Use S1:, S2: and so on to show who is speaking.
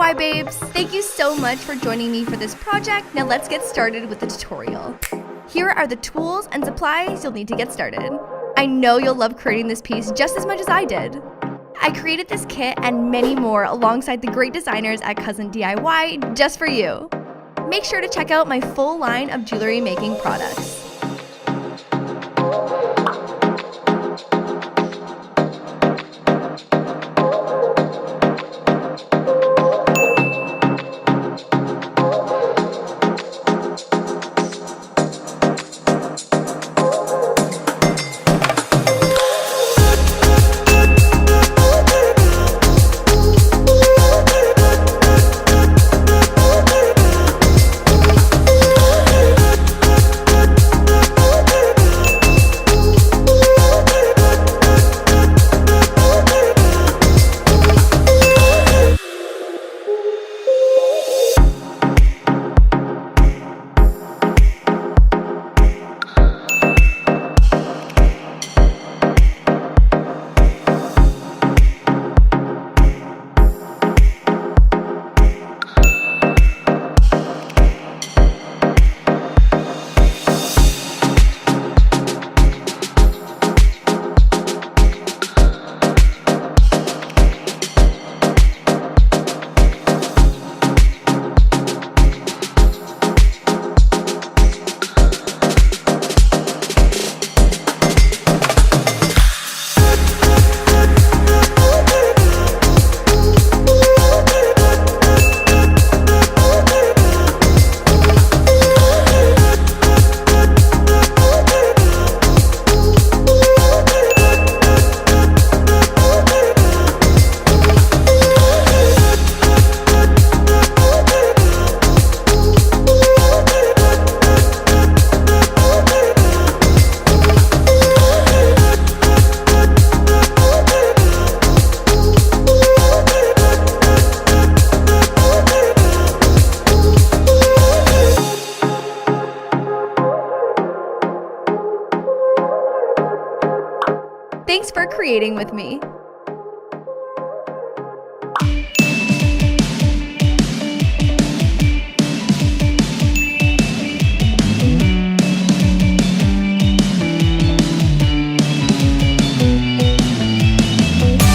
S1: DIY babes! Thank you so much for joining me for this project. Now let's get started with the tutorial. Here are the tools and supplies you'll need to get started. I know you'll love creating this piece just as much as I did. I created this kit and many more alongside the great designers at Cousin DIY just for you. Make sure to check out my full line of jewelry making products. Thanks for creating with me.